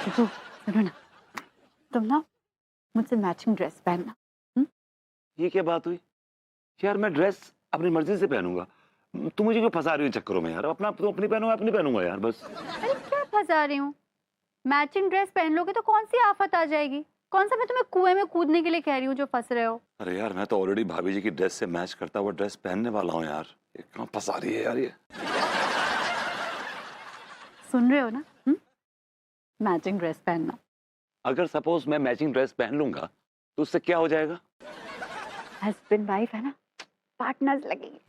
देखो सुनो ना, तुम ना मुझसे मैचिंग ड्रेस पहनना। हम्म? ये क्या बात हुई यार? मैं ड्रेस अपनी मर्जी से पहनूंगा। तुम मुझे क्यों फंसा रही हो चक्करों में यार? अपना तुम अपनी पहनो, मैं अपनी पहनूंगा यार बस। अरे क्या फंसा रही हूँ? मैचिंग ड्रेस पहन लोगे तो कौन सी आफत आ जाएगी? कौन सा मैं तुम्हें कुएं में कूदने के लिए कह रही हूँ जो फंस रहे हो? अरे यार मैं तो ऑलरेडी भाभी जी की ड्रेस से मैच करता हुआ ड्रेस पहनने वाला हूँ यार। ये कहाँ फंसा रही है यार ये? सुन रहे हो ना? मैचिंग ड्रेस पहनना। अगर सपोज मैं मैचिंग ड्रेस पहन लूंगा तो उससे क्या हो जाएगा? हस्बैंड वाइफ है ना, पार्टनर्स लगेंगे।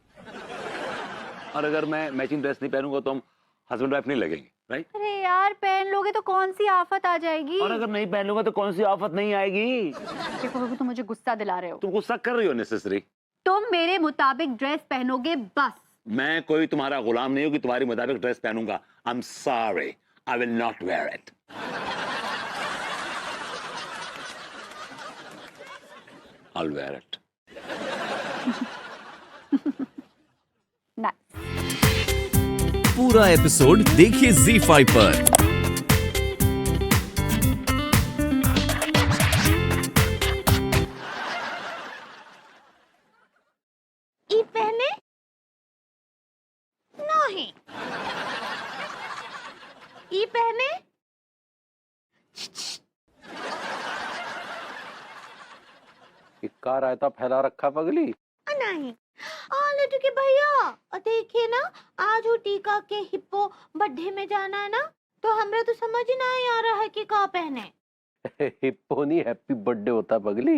और अगर मैं मैचिंग ड्रेस नहीं पहनूंगा तो हम हस्बैंड वाइफ नहीं लगेंगे, राइट? अरे यार पहन लोगे तो कौन सी आफत आ जाएगी? और अगर नहीं पहन लूंगा तो कौन सी आफत नहीं आएगी? देखो अभी तुम मुझे गुस्सा दिला रहे हो। तुम गुस्सा कर रही हो नेसेसरी। तुम मेरे मुताबिक ड्रेस पहनोगे बस। मैं कोई तुम्हारा गुलाम नहीं हूं कि तुम्हारी मुताबिक ड्रेस पहनूंगा। I am sorry, I will not wear it. I'll wear it. पूरा एपिसोड देखिए ZEE5 पर। ई पहने नहीं, ई पहने इक्का रायता फैला रखा पगली। नहीं। लड्डू के भैया देखिए ना, आज वो टीका के हिप्पो बर्थडे में जाना है ना, तो हमरा तो समझ ही नहीं आ रहा है कि का पहने। हिप्पो नहीं, हैप्पी बर्थडे होता पगली।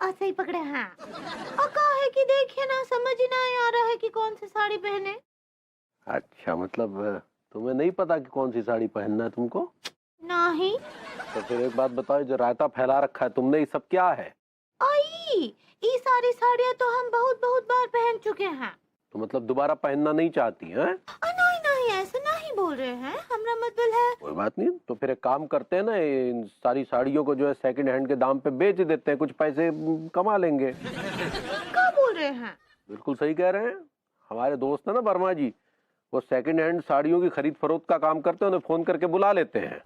ऐसे ही पकड़े हैं। और का है कि देखिए ना, समझ ही नहीं आ रहा है कि कौन सी साड़ी पहने। अच्छा, मतलब तुम्हें नहीं पता कि कौन सी साड़ी पहनना है तुमको? नहीं। तो फिर एक बात बताओ, जो रायता फैला रखा है तुमने, ये सब क्या है? आई ये सारी साड़ियाँ तो हम बहुत बहुत बार पहन चुके हैं। तो मतलब दोबारा पहनना नहीं चाहती हैं? नहीं नहीं, ऐसे नहीं बोल रहे हैं, हमरा मतलब है। कोई बात नहीं, तो फिर एक काम करते हैं ना, इन सारी साड़ियों को जो है सेकंड हैंड के दाम पे बेच देते हैं, कुछ पैसे कमा लेंगे। क्या बोल रहे हैं? बिल्कुल सही कह रहे हैं। हमारे दोस्त है ना वर्मा जी, वो सेकंड हैंड साड़ियों की खरीद फरोख्त का काम करते हैं, उन्हें फोन करके बुला लेते हैं।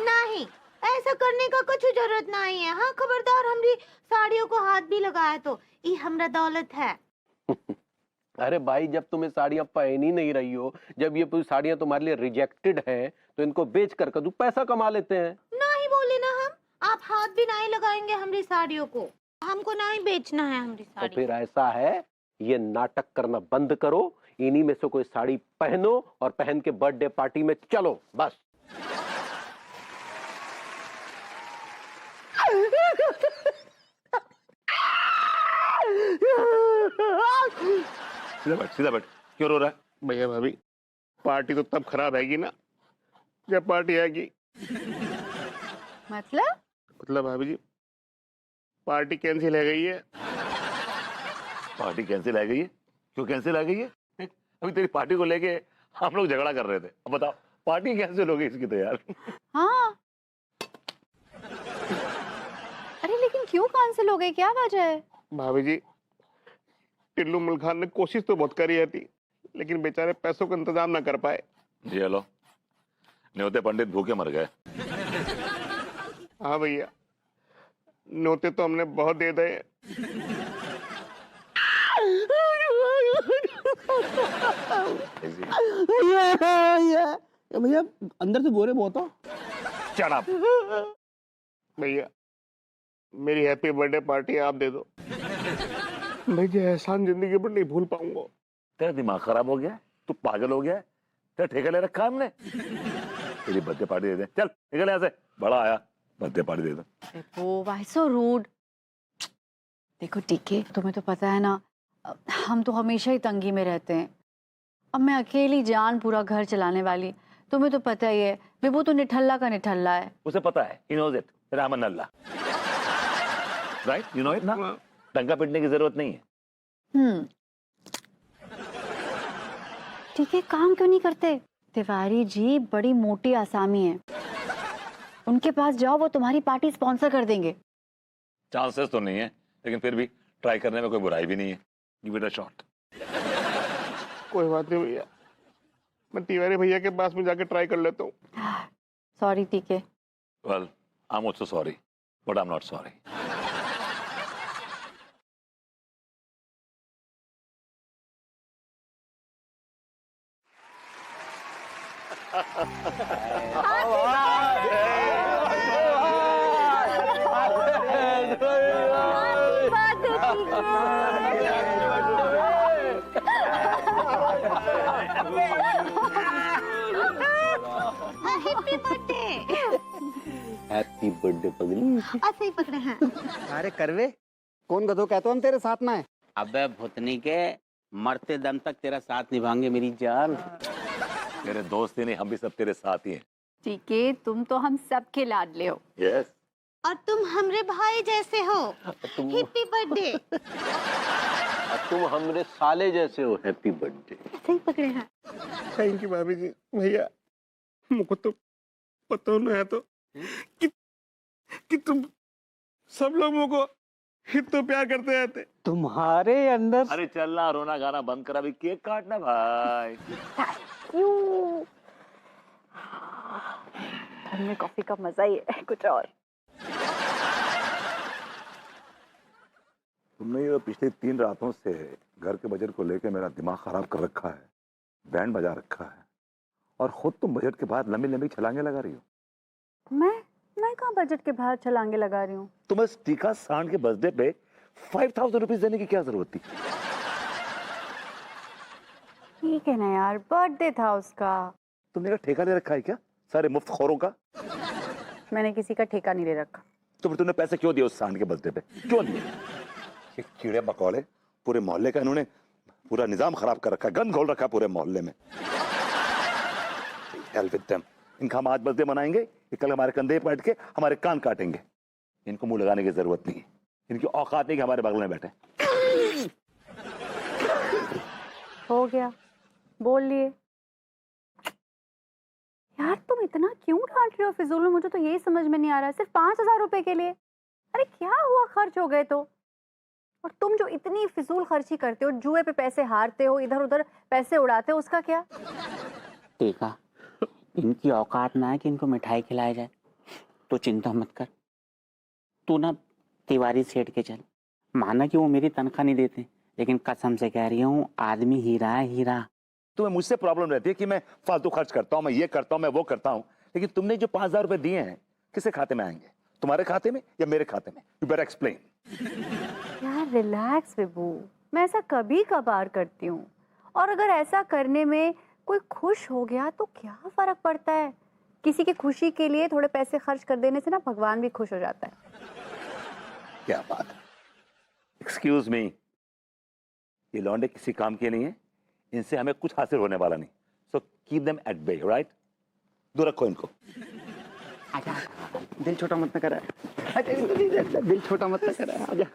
नहीं, ऐसा करने का कुछ जरूरत नहीं है। हाँ खबरदार, हमारी साड़ियों को हाथ भी लगाया तो ये हमरा दौलत है। अरे भाई, जब तुम्हें साड़ियां पहन ही नहीं रही हो, जब ये पूरी साड़ियां तुम्हारे लिए रिजेक्टेड हैं, तो इनको बेच कर तू पैसा कमा लेते हैं। नहीं बोले ना हम, आप हाथ भी नहीं लगाएंगे हमारी साड़ियों को। हमको नहीं बेचना है हमारी तो साड़ी। फिर ऐसा है, ये नाटक करना बंद करो, इन्हीं में से कोई साड़ी पहनो और पहन के बर्थडे पार्टी में चलो बस। सीधा बैठ, सीधा बैठ। क्यों रो रहा है? भैया भाभी, पार्टी तो तब खराब आएगी ना जब पार्टी आएगी। मतलब भाभी जी, पार्टी कैंसिल है गई है। पार्टी कैंसिल आ गई है? क्यों कैंसिल आ गई है? अभी तेरी पार्टी को लेके हम लोग झगड़ा कर रहे थे, अब बताओ पार्टी कैंसिल हो गई इसकी तो यार। हाँ। अरे लेकिन क्यों कैंसिल हो गई, क्या वजह है? भाभी जी, टिल्लू मुल्खान ने कोशिश तो बहुत करी थी, लेकिन बेचारे पैसों का इंतजाम ना कर पाए। जी हेलो, न्योते पंडित भूखे मर गए। हाँ भैया, न्योते तो हमने बहुत दे दिए। भैया अंदर से गोरे बहुत हो। Shut up। भैया, मेरी हैप्पी बर्थडे पार्टी आप दे दो। मैं ये एहसान जिंदगी पर नहीं भूल पाऊंगा। तेरा दिमाग खराब हो गया है? तू पागल हो गया है? तेरा ठेका ले रखा है हमने? तेरी बर्थडे पार्टी दे दे, चल निकल यहाँ से। बड़ा आया, बर्थडे पार्टी दे दे। Oh why so rude. देखो टीके, तुम्हें तो पता है ना, हम तो हमेशा ही तंगी में रहते हैं। अब मैं अकेली जान पूरा घर चलाने वाली, तुम्हें तो पता ही है, विभू तो निठल्ला का निठल्ला है। उसे पता है, he knows it, Raman Allah. Right, you know it ना? टंका पिटने की जरूरत नहीं है। ठीक है, काम क्यों नहीं करते? तिवारी जी बड़ी मोटी आसामी है, उनके पास जाओ, वो तुम्हारी पार्टी स्पॉन्सर कर देंगे। चांसेस तो नहीं है, लेकिन फिर भी ट्राई करने में कोई बुराई भी नहीं है। Give it a shot. कोई बात नहीं भैया, मैं तिवारी भैया के पास में जाके ट्राई कर लेता हूँ। सॉरी टीके। Well, I'm also sorry, but I'm not sorry. Happy birthday. Happy birthday पगली। ऐसे ही पकड़े हैं। अरे करवे कौन गधो कहते हम तेरे साथ में है। अबे भुतनी के मरते दम तक तेरा साथ निभाएंगे मेरी जान। तेरे दोस्त ही नहीं, हम भी सब तेरे साथ ही हैं। टीके तुम तो हम सबके लाडले हो। Yes. और तुम हमरे भाई जैसे हो। तुम हैप्पी बर्थडे। तुम हमरे साले जैसे हो। Happy birthday. ऐसे ही पकड़े हैं। थैंक यू भाभी जी। भैया मुझको तो पता नहीं है तो कि तुम सब लोग मुझको इतना प्यार करते रहते। तुम्हारे अंदर अरे चलना, रोना गाना बंद कर, अभी केक काटना भाई। घर में कॉफी का मजा ही है कुछ और। तुमने ये पिछली 3 रातों से घर के बजट को लेकर मेरा दिमाग खराब कर रखा है, बैंड बजा रखा है, और खुद तुम बजट के बाद लंबी लंबी छलांगे लगा रही हो। मैं कहाँ बजट के बाहर छलांगे लगा रही हूँ। तुम्हें टीका सांड के बर्थडे पे 5000 रुपीज देने की क्या जरूरत थी? ठीक है ना यार, बर्थडे था उसका। तुमने क्या ठेका ले रखा है क्या सारे मुफ्त खोरों का? मैंने किसी का ठेका नहीं ले रखा। तो फिर तुमने पैसे क्यों दिए उस सांड के बर्थडे पे? क्यों दिए? ये कीड़े मकोड़े पूरे मोहल्ले का इन्होंने पूरा निजाम खराब कर रखा है, गंद घोल रखा है पूरे मोहल्ले में। Hell with them. इनका हम आज बर्थडे मनाएंगे, ये कल हमारे कंधे पे बैठ के हमारे कान काटेंगे। इनको मुंह लगाने की जरूरत नहीं है, इनकी औकात नहीं कि हमारे बगल में बैठे। हो गया, बोल लिए। यार तुम इतना क्यों डांट रहे हो फिजूल में? मुझे तो यही समझ में नहीं आ रहा है, सिर्फ 5000 रुपए के लिए। अरे क्या हुआ, खर्च हो गए तो। और तुम जो इतनी फिजूल खर्ची करते हो, जुए पे पैसे हारते हो, इधर उधर पैसे उड़ाते हो, उसका क्या? ठीक है, इनकी औकात ना है कि इनको मिठाई खिलाया जाए, तो चिंता मत कर। तू ना तिवारी सेठ के चल। माना कि वो मेरी तनख्वाह नहीं देते, लेकिन कसम से कह रही हूँ, आदमी हीरा है, हीरा। तुम्हें मुझसे प्रॉब्लम रहती है कि मैं फालतू खर्च करता हूँ, मैं ये करता हूँ, मैं वो करता हूँ, लेकिन तुमने जो 5000 रुपए दिए हैं किसके खाते में आएंगे? तुम्हारे खाते में या मेरे खाते में? You better explain. यार रिलैक्स विभू, मैं ऐसा कभी कभार करती हूँ, और अगर ऐसा करने में कोई खुश हो गया तो क्या फर्क पड़ता है? किसी की खुशी के लिए थोड़े पैसे खर्च कर देने से ना भगवान भी खुश हो जाता है। क्या बात है। एक्सक्यूज मी, ये लौंडे किसी काम के नहीं है, इनसे हमें कुछ हासिल होने वाला नहीं। So keep them at bay, right? दूर रखो इनको। दिल छोटा मत न करा। दिल छोटा मत न करा। आजा।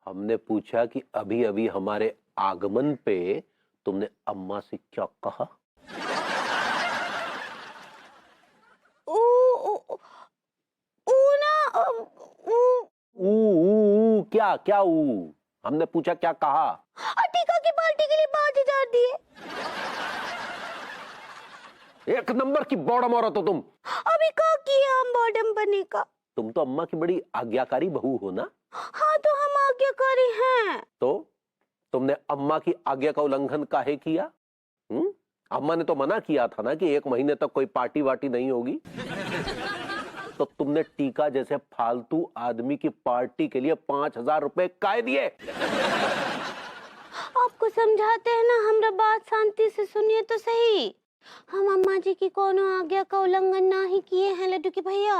हमने पूछा कि अभी अभी हमारे आगमन पे तुमने अम्मा से क्या कहा? क्या क्या हमने पूछा क्या कहा? टीका की पार्टी के लिए 5000 दिए। एक नंबर की बॉडम औरत हो तुम। अभी क्या किया हम बॉडम बने का? तुम तो अम्मा की बड़ी आज्ञाकारी बहू हो ना? हाँ तो हम आज्ञाकारी हैं। तो तुमने अम्मा की आज्ञा का उल्लंघन काहे किया? अम्मा ने तो मना किया था ना कि 1 महीने तक कोई पार्टी वार्टी नहीं होगी। तो तुमने टीका जैसे फालतू आदमी की पार्टी के लिए 5000 रुपए काहे दिए? आपको समझाते हैं ना, हमरा बात शांति से सुनिए तो सही। हम अम्मा जी की कोनो आज्ञा का उल्लंघन ना ही किए हैं लड्डू के भैया।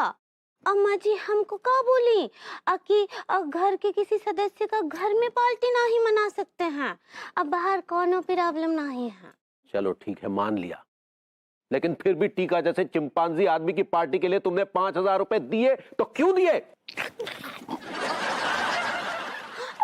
अम्मा जी हमको क्या बोली कि घर के किसी सदस्य का घर में पार्टी ना ही मना सकते हैं, अब बाहर कोनो प्रॉब्लम नहीं है। चलो ठीक है, मान लिया, लेकिन फिर भी टीका जैसे चिंपांजी आदमी की पार्टी के लिए तुमने 5000 रुपए दिए तो क्यों दिए?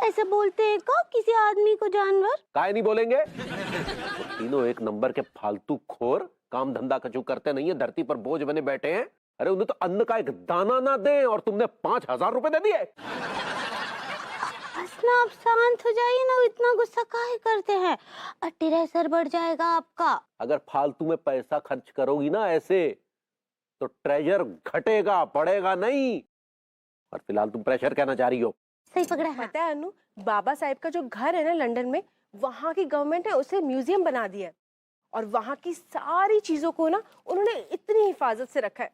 ऐसे बोलते हैं क्या किसी आदमी को जानवर? काहे नहीं बोलेंगे? तो तीनों एक नंबर के फालतू खोर, काम धंधा कचू करते नहीं है, धरती पर बोझ बने बैठे हैं। अरे उन्हें तो अन्न का एक दाना ना दे और तुमने 5000 रुपए दे दिए। बस ना, आप शांत हो जाइए ना, इतना गुस्सा काहे करते हैं? टेरेसर बढ़ जाएगा आपका। अगर फालतू में पैसा खर्च करोगी ना ऐसे, तो ट्रेजर घटेगा, बढ़ेगा नहीं। और फिलहाल तुम प्रेशर कहना चाह रही हो। सही पकड़ा है। पता है अनु, बाबा साहेब का जो घर है ना लंदन में, वहाँ की गवर्नमेंट है उसे म्यूजियम बना दिया है और वहाँ की सारी चीजों को ना उन्होंने इतनी हिफाजत से रखा है।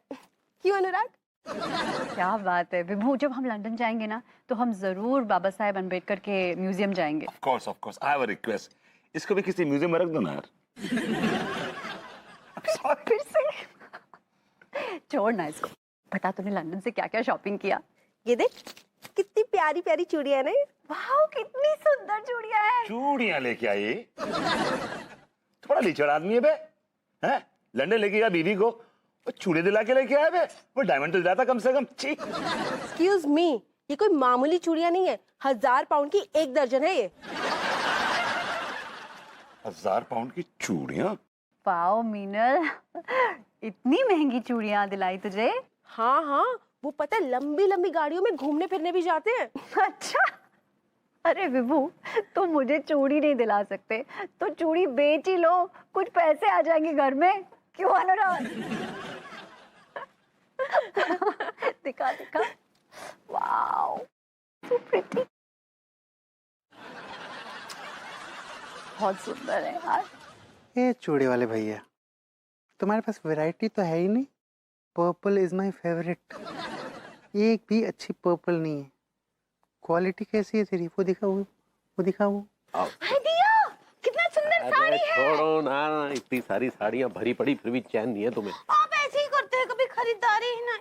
क्यों अनुराग? क्या बात है विभू, जब हम लंदन जाएंगे ना तो हम जरूर बाबा साहेब अम्बेडकर के म्यूजियम जाएंगे। Of course I have a request, इसको भी किसी म्यूजियम में रख दो ना यार। फिर से छोड़ ना इसको। पता तूने लंदन से क्या क्या शॉपिंग किया? ये देख कितनी प्यारी प्यारी चूड़ियां है ना। वाह कितनी सुंदर चूड़ियां हैं। चूड़ियां लेके आई, थोड़ा लिचड़ आदमी है बे, हैं? लंदन लेके गया बीवी को, वो चूड़े दिला के लेके आया बे, वो डायमंड तो दिलाता कम से कम। छी। एक्सक्यूज मी, ये कोई मामूली चूड़ियां नहीं है, 1000 पाउंड की एक दर्जन है ये। 1000 पाउंड की चूड़ियां? वाओ मीनल, इतनी महंगी चूड़ियां दिलाई तुझे? हाँ हाँ, वो पता है लंबी लंबी गाड़ियों में घूमने फिरने भी जाते हैं। अच्छा, अरे विभू तुम मुझे चूड़ी नहीं दिला सकते तो चूड़ी बेच ही लो, कुछ पैसे आ जाएंगे घर में। क्यों अनुराग? दिखा दिखा। वाओ सो प्रिटी, बहुत सुंदर है यार। ये चूड़ी वाले भैया, तुम्हारे पास वैरायटी तो है ही नहीं। पर्पल इज माय फेवरेट, एक भी अच्छी पर्पल नहीं है। क्वालिटी कैसी है तेरी? वो दिखा, वो दिखा वो। दिया कितना सुंदर साड़ी है। छोड़ो ना, इतनी सारी साड़ियां भरी पड़ी फिर भी चैन नहीं है तुम्हें। आप ऐसे ही करते हैं, कभी खरीदारी ही ना।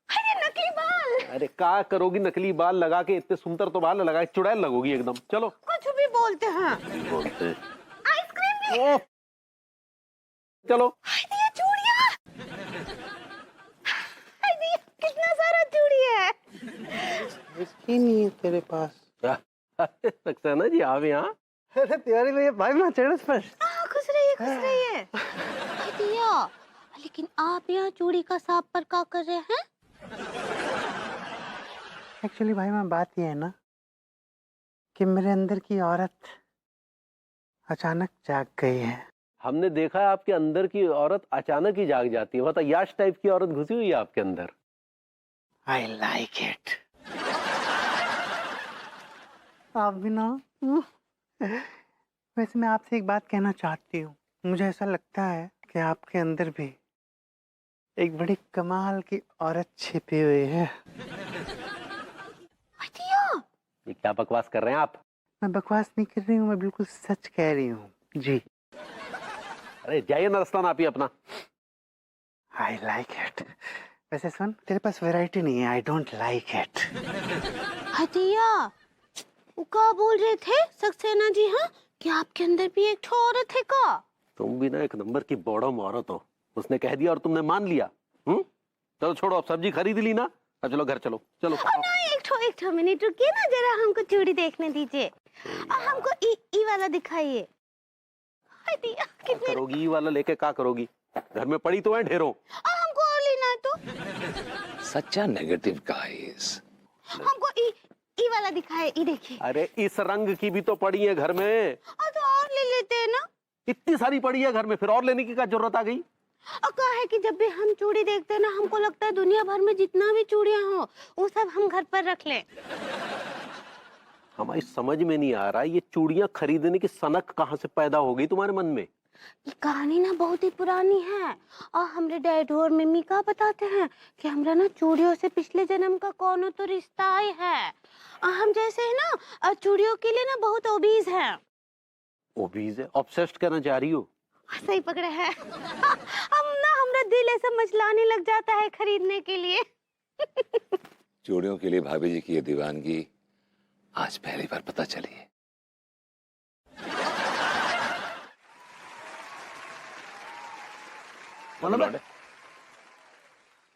अरे नकली बाल। अरे क्या करोगी नकली बाल लगा के? इतने सुंदर तो बाल लगाए, चुड़ैल लगोगी एकदम। चलो कुछ भी बोलते हैं। बोलते हैं। आइसक्रीम भी। ओह, चलो। दिया चूड़ियां। दिया कितना सारा चूड़ी है। इसकी नहीं है तेरे पास? सक्सेना जी आप यहाँ? अरे तिवारी भैया, भाई मैं चढ़ पर। खुश रहिए खुश रहिए। दिया, लेकिन आप यहाँ चूड़ी का सांप पर क्या कर रहे हैं? एक्चुअली भाई मैं, बात ये है ना कि मेरे अंदर की औरत अचानक जाग गई है। हमने देखा है आपके अंदर की औरत अचानक ही जाग जाती है। मतलब याश टाइप की औरत घुसी हुई है आपके अंदर। I like it. आप भी ना। वैसे मैं आपसे एक बात कहना चाहती हूँ। मुझे ऐसा लगता है कि आपके अंदर भी एक बड़ी कमाल की औरत छिपी हुई है। दिया, ये क्या बकवास कर रहे हैं आप? मैं बकवास नहीं कर रही हूँ, मैं बिल्कुल सच कह रही हूँ जी। अरे जाइए ना रास्ता नापिए अपना। I like it. वैसे सुन, तेरे पास वैरायटी नहीं है। I don't like it. दिया, वो क्या बोल रहे थे सक्सेना जी? हाँ, कि आपके अंदर भी एक औरत है का? तुम भी ना एक नंबर की बॉडम औरत हो। उसने कह दिया और तुमने मान लिया। चलो छोड़ो, अब सब्जी खरीद ली ना, अब चलो घर चलो। चलो एक ठो मिनट रुकिए ना जरा, हमको चूड़ी देखने दीजिए। हमको ई वाला दिखाइए। दिया कितने करोगी? ई वाला लेके क्या करोगी? घर में पड़ी तो है ढेरों। हमको और लेना है तो। सच्चा नेगेटिव गाइस। हमको ई वाला दिखाए, ई देखिए। अरे इस रंग की भी तो पड़ी है घर में। तो और ले लेते हैं ना। इतनी सारी पड़ी है घर में, फिर और लेने की क्या जरूरत आ गई? और क्या है कि जब भी हम चूड़ी देखते हैं ना, हमको लगता है दुनिया भर में जितना भी चूड़ियां हो वो सब हम घर पर रख लें। हमारी समझ में नहीं आ रहा ये चूड़ियां खरीदने की सनक कहाँ से पैदा हो गई तुम्हारे मन में? ये कहानी ना बहुत ही पुरानी है और हमरे डैड और मम्मी का बताते हैं कि हमरा ना चूड़ियों से पिछले जन्म का कौन तो रिश्ता ही है। और हम जैसे है ना चूड़ियों के लिए ना बहुत ओबीज हैं। ओबीज है? ऑब्सेस्ड करना चाह रही हो? सही पकड़े हैं। हम ना हमरा दिल ऐसा मचलाने लग जाता है खरीदने के लिए। चूड़ियों के लिए भाभी जी की ये दीवानगी आज पहली बार पता चली है।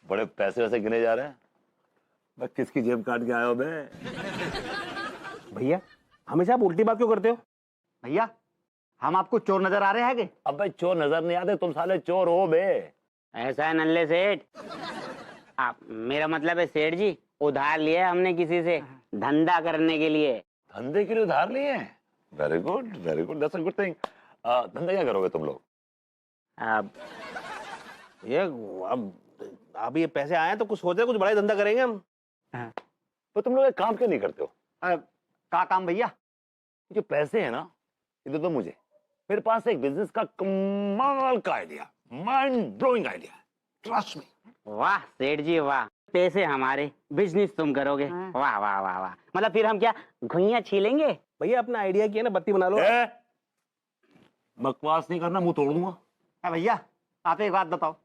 बड़े पैसे वैसे गिने जा रहे हैं। मैं किसकी जेब काट के आया हो बे? भैया हमेशा आप उल्टी बात क्यों करते हो? भैया हम आपको चोर नजर आ रहे हैं? अब भाई चोर नजर नहीं आते, तुम साले चोर हो बे। ऐसा है नल्ले सेठ, आप मेरा मतलब है सेठ जी, उधार लिया हमने किसी से धंधा करने के लिए। धंधे के लिए उधार लिए? Very good, that's a good thing. धंधा क्या करोगे तुम लोग? अब ये अब अभी ये पैसे आए हैं तो कुछ सोचे, कुछ बड़ा ही धंधा करेंगे हम। तो तुम लोग एक काम क्यों नहीं करते हो? का काम भैया? जो पैसे है ना, ये दो मुझे। मेरे पास एक बिजनेस का कमाल का idea, mind blowing idea, trust me. वाह सेठ जी वाह, पैसे हमारे, बिजनेस तुम करोगे। वाह वाह वाह वाह, मतलब फिर हम क्या घुइयां छीलेंगे? भैया अपना आइडिया किया ना, बत्ती बना लो। बकवास नहीं करना, मुंह तोड़ दूंगा। भैया आप एक बात बताओ,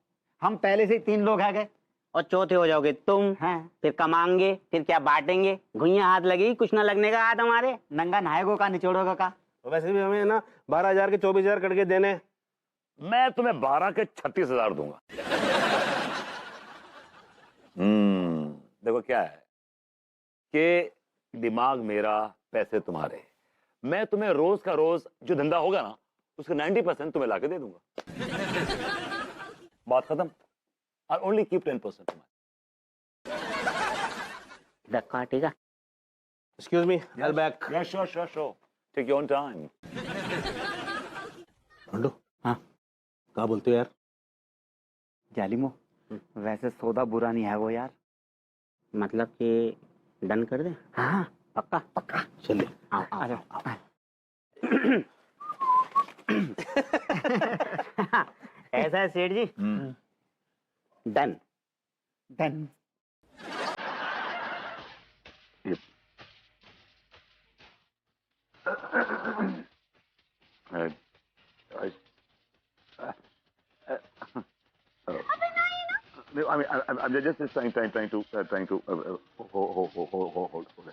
हम पहले से ही 3 लोग आ गए और चौथे हो जाओगे तुम। फिर कमाएंगे, फिर क्या बांटेंगे? घुइयां हाथ लगेगी, कुछ ना लगने का हाथ हमारे। नंगा नहाएगो का निचोड़ोगा का। वैसे भी हमें ना 12,000 के 24,000 करके देने। मैं तुम्हें 12 के 36,000 दूंगा। देखो क्या है कि दिमाग मेरा, पैसे तुम्हारे। मैं तुम्हें रोज का रोज जो धंधा होगा ना, उसका 90% तुम्हें लाके दे दूंगा। बात खत्म। I only keep 10%। धक्का ठीक है। Excuse me, I back. Yes, sure. Take your own time. रोंडो, हाँ क्या बोलते हो यार? जालिमो, वैसे सौदा बुरा नहीं है वो यार। मतलब कि डन कर दे? हाँ पक्का पक्का। चलिए। अरे ऐसा है Seth ji. Done done. I'm just trying to hold it.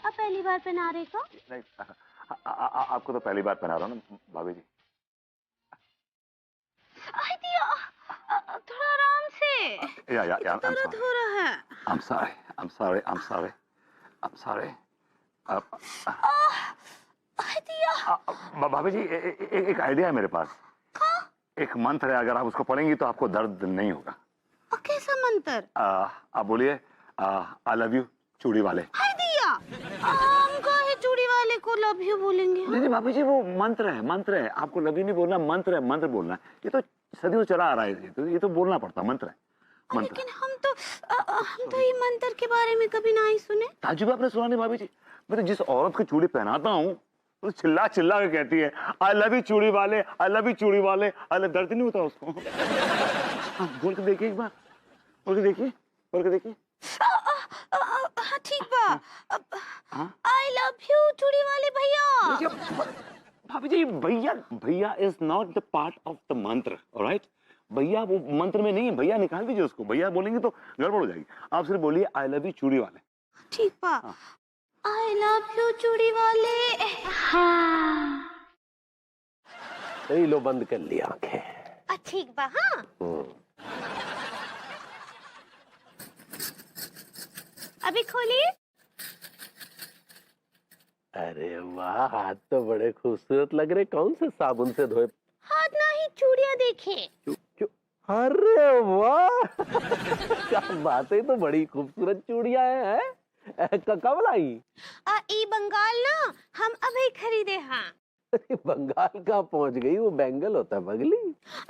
अब पहली बार पहना रहे को? नहीं, आपको तो पहली बार पहना रहा हूँ ना भाभी जी। आई दिया, थोड़ा आराम से। Yeah, दर्द हो रहा है। I'm sorry. आई दिया। भाभी जी, एक आइडिया है मेरे पास। एक मंत्र है, अगर आप उसको पढ़ेंगी तो आपको दर्द नहीं होगा। कैसा मंत्र? आप बोलिए, आई लव यू चूड़ी वाले। आई दिया, हम काहे चूड़ी वाले को लव यू बोलेंगे? नहीं भाभी जी, वो मंत्र है। आपको लव यू नहीं बोलना, मंत्र बोलना है। ये तो सदियों चला आ रहा है, ये तो बोलना पड़ता, मंत्र है। लेकिन हम तो ये मंत्र के बारे में कभी नहीं सुने। ताजुब आपने सुना नहीं भाभी जी? मैं तो जिस औरत को चूड़ी पहनाता हूँ, तो चिल्ला के कहती है, आई लव यू चूड़ी वाले, आई लव यू चूड़ी वाले। दर्द नहीं होता उसको? बोल के देखिए एक बार, बोल के देखिए। हाँ ठीक बा। आई लव यू चूड़ी वाले भैया। भाभी जी, भैया is not the part of the मंत्र, ऑलराइट? भैया वो मंत्र में नहीं है। भैया निकाल दीजिए उसको, भैया बोलेंगे तो गड़बड़ हो जाएगी। आप सिर्फ बोलिए, आई लव यू चूड़ी वाले। ठीक बा। आई लव यू चूड़ी वाले। हाँ लो बंद कर ली आंखें। ठीक बा। हाँ अभी खोलिए। अरे वाह, हाथ तो बड़े खूबसूरत लग रहे। कौन से साबुन से धोए? हाथ ना ही चूड़ियां देखे। अरे वाह क्या बात है, तो बड़ी खूबसूरत चूड़ियां हैं। कब लाई? ई बंगाल ना हम अभी खरीदे। हाँ बंगाल कहाँ पहुंच गई? वो बेंगल होता है पगली।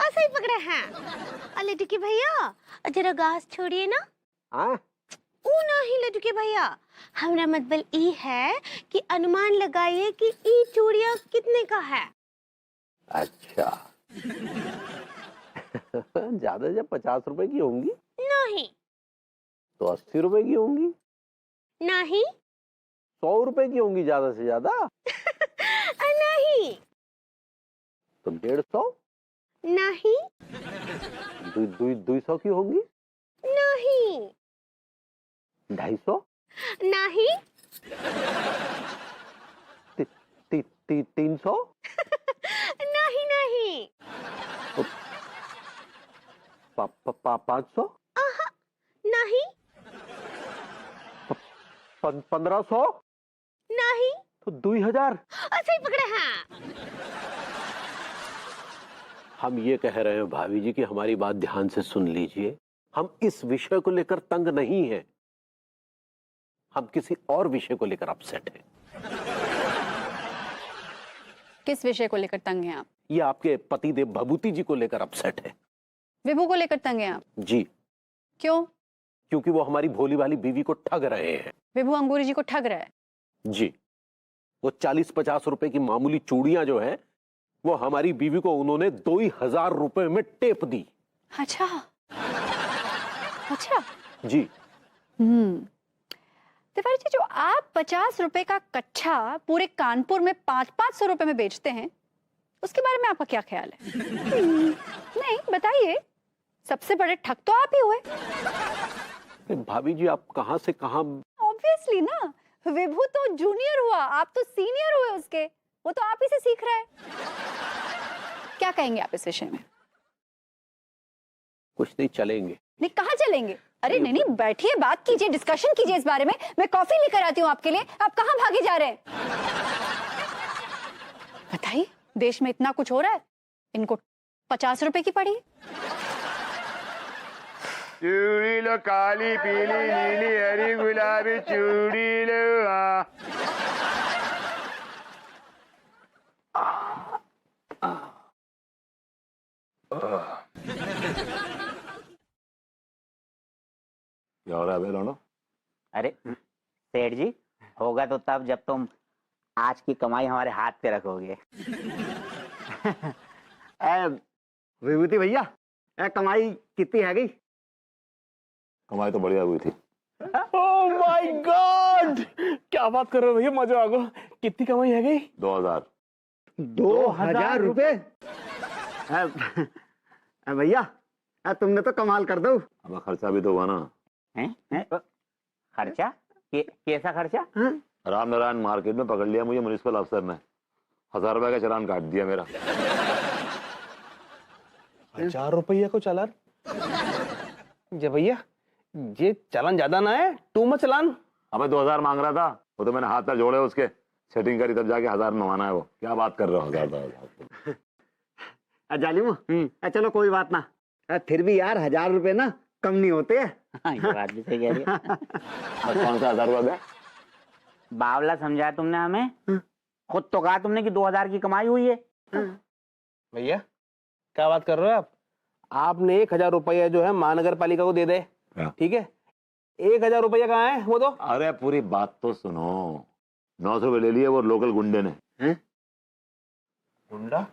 ऐसे ही पकड़े हैं। अले टुकी भैया जरा गास छोड़िए ना। हाँ ऊ नहीं लटके भैया, हमरा मतलब ई है कि अनुमान लगाइए कि ई चूड़ियां कितने का है। अच्छा ज्यादा जब 50 रुपए की होंगी? नहीं। तो 80 रुपए की होंगी? नहीं। 100 रुपए की होंगी ज्यादा से ज्यादा? नहीं। तो 150? नहीं। 200 की होंगी? नहीं। 250? नहीं। 300? नहीं। 500? नहीं। 1500? नहीं। तो 2000? ऐसे ही पकड़े हैं। हम ये कह रहे हैं भाभी जी कि हमारी बात ध्यान से सुन लीजिए। हम इस विषय को लेकर तंग नहीं हैं, हम किसी और विषय को लेकर अपसेट हैं। किस विषय को लेकर तंग हैं आप? ये आपके पतिदेव भभूति जी को लेकर अपसेट है। विभू को लेकर तंग हैं आप? जी। क्यों? क्योंकि वो हमारी भोली भाली बीवी को ठग रहे हैं। विभू अंगूरी जी को ठग रहा है। जी, वो 40-50 रुपए की मामूली चूड़ियां जो है वो हमारी बीवी को उन्होंने 2,000 रुपए में टेप दी। अच्छा अच्छा। जी। तिवारी जी, जो आप 50 रुपए का कच्छा पूरे कानपुर में 500-500 रुपए में बेचते हैं, उसके बारे में आपका क्या ख्याल है? नहीं बताइए, सबसे बड़े ठग तो आप ही हुए। भाभी जी, आप कहां से कहां। ऑब्वियसली ना, विभू तो जूनियर हुआ, आप तो सीनियर हुए उसके, वो तो आप ही से सीख रहा है। क्या कहेंगे आप इस विषय में? कुछ नहीं, चलेंगे। नहीं, कहाँ चलेंगे? अरे नहीं नहीं, बैठिए, बात कीजिए, डिस्कशन कीजिए इस बारे में। मैं कॉफी लेकर आती हूँ आपके लिए। आप कहाँ भागे जा रहे हैं? बताइए, देश में इतना कुछ हो रहा है, इनको 50 रुपए की पड़ी। चूड़ी लो काली पीली नीली हरी गुलाबी चूड़ी लो क्या हो रहा है लौंडो? अरे सेठ जी, होगा तो तब जब तुम आज की कमाई हमारे हाथ पे रखोगे। विभूति भैया, कमाई कितनी है गई? कमाई तो बढ़िया हुई थी। ओह माय गॉड, क्या बात कर रहे हो भैया, मजा आ गया। कितनी कमाई है गई? 2000। 2000 रुपए? भैया, तुमने तो कमाल कर दो। अब खर्चा भी तो हुआ ना। हैं? खर्चा? कैसा खर्चा? राम नारायण मार्केट में पकड़ लिया मुझे म्युनिसिपल अफसर ने, 1000 रुपए का चालान काट दिया मेरा। 1000 रुपया को चालान? जे भैया, ये चालान ज्यादा ना है, टू मच चालान। अबे 2000 मांग रहा था, वो तो मैंने हाथ पैर जोड़े उसके, सेटिंग करी तब जाके 1000 मंगाना है वो। क्या बात कर रहे हो? 1000 जालिमो, चलो कोई बात ना, फिर भी यार 1000 रुपए ना कम नहीं होते। हाँ, ये बात भी सही कह रही है। कौन सा 1000 रुपया? बावला समझा तुमने हमें। खुद तो कहा तुमने कि 2000 की कमाई हुई है। भैया, क्या बात कर रहे हो आप? आपने 1000 रुपया जो है महानगर पालिका को दे दे, ठीक है? 1000 रुपया कहाँ है वो तो? अरे पूरी बात तो सुनो। 900 रुपए ले लिए वो लोकल गुंडे ने। गुंडा?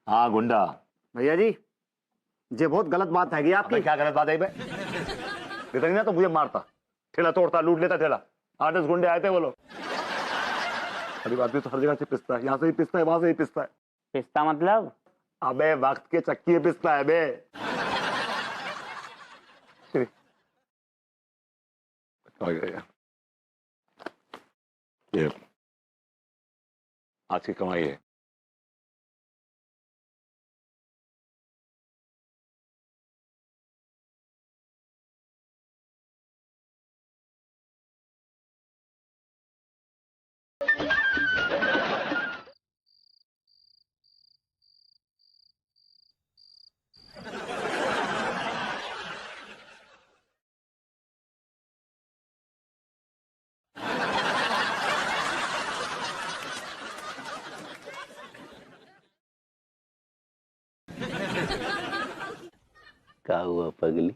हाँ गुंडा। भैया जी, ये बहुत गलत बात है आपकी। क्या गलत बात है? देता ना तो मुझे मारता, ठेला तोड़ता, लूट लेता ठेला। 8-10 गुंडे आए थे वो लोग। अभी बात भी तो हर जगह से पिसता है, यहाँ से ही पिसता है, वहां से ही पिसता है। पिस्ता मतलब? अबे वक्त के चक्की पिसता है बे। ये आज की कमाई है। क्या हुआ पगली?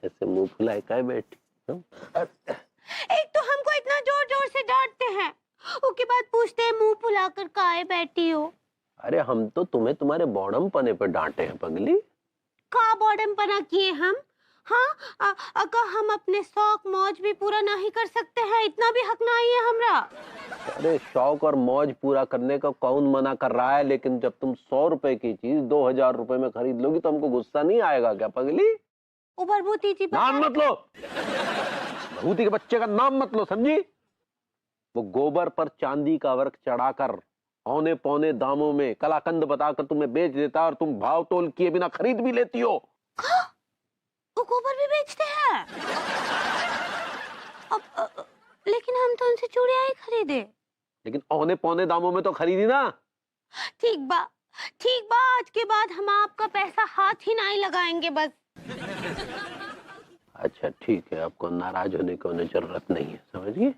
ऐसे मुंह फुलाए काय बैठी? एक तो हमको इतना जोर जोर से डांटते हैं, उसके बाद पूछते हैं मुंह फुलाकर काहे बैठी हो। अरे हम तो तुम्हें तुम्हारे बॉडम पने पर डांटे हैं पगली। का बॉडम पना किए हम? हाँ, अगर हम अपने शौक मौज भी पूरा नहीं कर सकते हैं, इतना भी हक नहीं है हमरा। अरे शौक और मौज पूरा करने का कौन मना कर रहा है, लेकिन जब तुम 100 रुपए की चीज 2000 रुपए में खरीद लोगी तो हमको गुस्सा नहीं आएगा क्या पगली? भभूति जी, नाम मत लो, भभूति के बच्चे का नाम मत लो, समझी? वो गोबर पर चांदी का वर्क चढ़ाकर औने पौने दामों में कलाकंद बताकर तुम्हें बेच देता और तुम भाव तोल किए बिना खरीद भी लेती हो। वो गोबर भी बेचते हैं? लेकिन हम तो उनसे चूड़ियां ही खरीदे। लेकिन औने पौने दामों में तो खरीदी ना। ठीक बा, आज के बाद हम आपका पैसा हाथ ही नहीं लगाएंगे बस। अच्छा ठीक है, आपको नाराज होने की जरूरत नहीं है, समझ गए?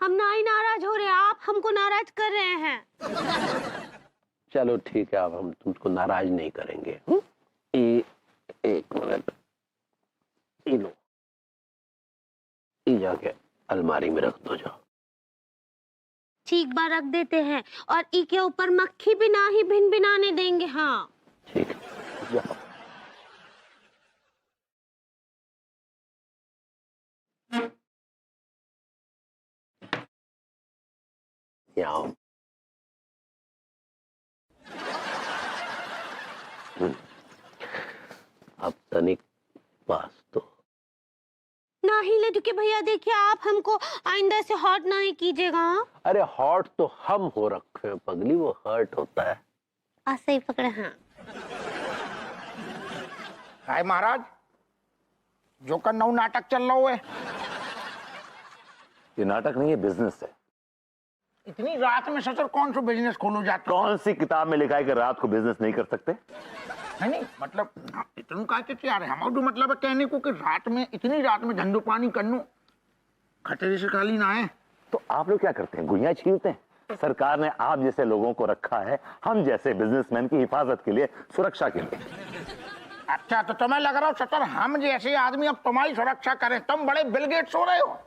हम नहीं नाराज हो रहे, आप हमको नाराज कर रहे हैं। चलो ठीक है, अब हम तुमको नाराज नहीं करेंगे। एक मिनट, जाके अलमारी में रख दो जाओ। ठीक बार रख देते हैं और ई के ऊपर मक्खी भी ना ही भिन भिनाने देंगे। हाँ ठीक है जाओ। यहाँ आओ। अब तनिक पास तो ना ही लड्डू के भैया, देखिए आप हमको आइंदा से हॉट ना ही कीजिएगा। हाँ? अरे हॉट तो हम हो रखे हैं पगली, वो हर्ट होता है। ऐसे ही पकड़े। हाँ हाय महाराज, जो का नौ नाटक चल रहा है। ये नाटक नहीं है, बिजनेस है। इतनी रात में सचर कौन सा बिजनेस खोलो जाते हो? कौन सी किताब में लिखा है कि रात को बिजनेस नहीं कर सकते? नहीं मतलब इतनू का के तैयार है हमारा मतलब है कहने को कि रात में इतनी रात में धंधो पानी करनो खतरे से खाली ना है। तो आप लोग क्या करते हैं? गुइयां छीलते हैं? सरकार ने आप जैसे लोगों को रखा है हम जैसे बिजनेसमैन की हिफाजत के लिए, सुरक्षा के लिए। अच्छा तो तुम्हें लग रहा हो सचर हम जैसे आदमी अब तुम्हारी सुरक्षा करें? तुम बड़े बिल गेट्स हो रहे हो।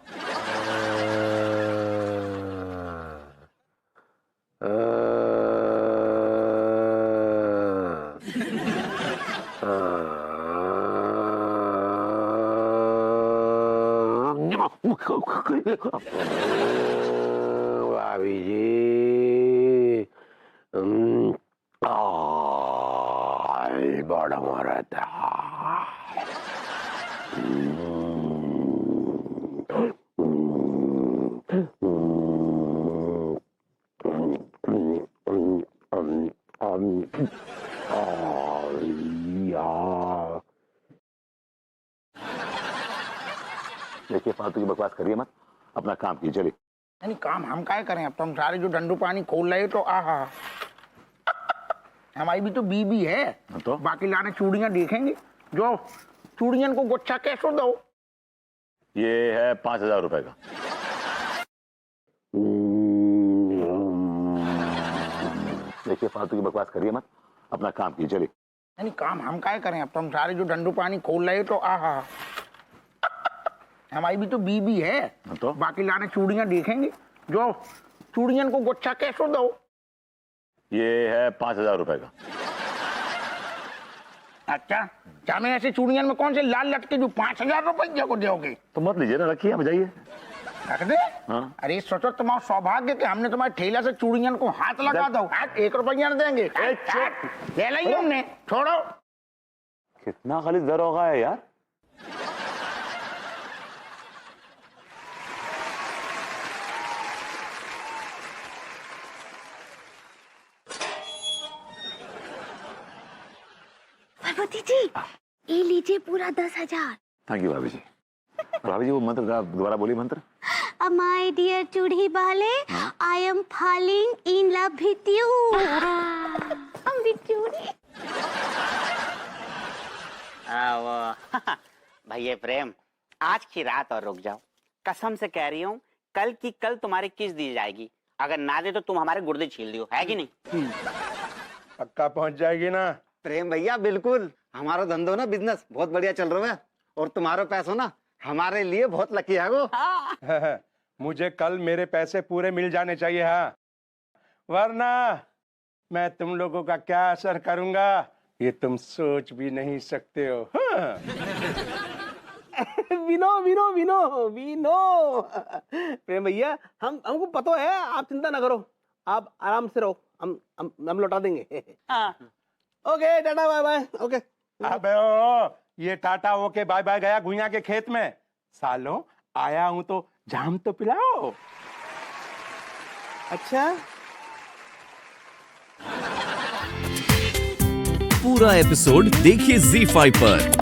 भाभी जी बड़ा मारा था। देखिए फालतू की बकवास करिए मत, अपना काम कीजिए। चलिए। नहीं काम हम काय करें? अब तुम सारे जो डंडू पानी खोल रहे हो तो आहा हमारी भी तो बीबी है तो बाकी लाने चूड़ियां देखेंगे। जो चूड़ियां को गुच्छा कैसे दो? ये है 5,000 रुपए का। देखिए फालतू की बकवास करिए मत, अपना काम कीजिए। चलिए। नहीं काम हम काय करें? अब तुम सारे जो डंडू पानी खोल रहे हो तो आहा हमारी भी तो बीबी है तो बाकी लाने चूड़ियां देखेंगे। जो चूड़ियां को गुच्छा कैसे दो? ये है 5,000 रुपए का। अच्छा क्या मैं ऐसे चूड़ियां में कौन से लाल लटके जो 5,000 रुपये को दोगे? तो मत लीजिए ना, रखिए, आप जाइए। रख दे? हाँ। अरे सोचो तुम्हारा सौभाग्य कि हमने तुम्हारे ठेला से चूड़ियां को हाथ लगा दो। 1 रुपया न देंगे। ले ली हमने, छोड़ो। कितना खाली दरोगा है यार। पार्वती जी ये लीजिए पूरा 10,000। थैंक यू भाभी जी। भाभी जी वो मंत्र दोबारा बोलिए मंत्र। माय डियर चूड़ी वाले, I am falling in love with you. हम भी चूड़ी। भैया प्रेम, आज की रात और रुक जाओ। कसम से कह रही हूँ कल की कल तुम्हारी किस दी जाएगी। अगर ना दे तो तुम हमारे गुर्दे छील दियो, है कि नहीं? पक्का पहुंच जाएगी ना? प्रेम भैया बिल्कुल, हमारा धंधो ना बिजनेस बहुत बढ़िया चल रहा है और तुम्हारा पैसों ना हमारे लिए बहुत लकी है वो। मुझे कल मेरे पैसे पूरे मिल जाने चाहिए। हाँ वरना मैं तुम लोगों का क्या असर करूंगा ये तुम सोच भी नहीं सकते हो। हाँ। विनो विनो विनो विनो प्रेम भैया, हमको पता है, आप चिंता ना करो, आप आराम से रहो, हम लौटा देंगे। Okay tata bye bye. Okay अबे ओ, ये टाटा ओके बाय बाय गया गुइया के खेत में। सालों आया हूं तो जाम तो पिलाओ। अच्छा पूरा एपिसोड देखिए ZEE5 पर।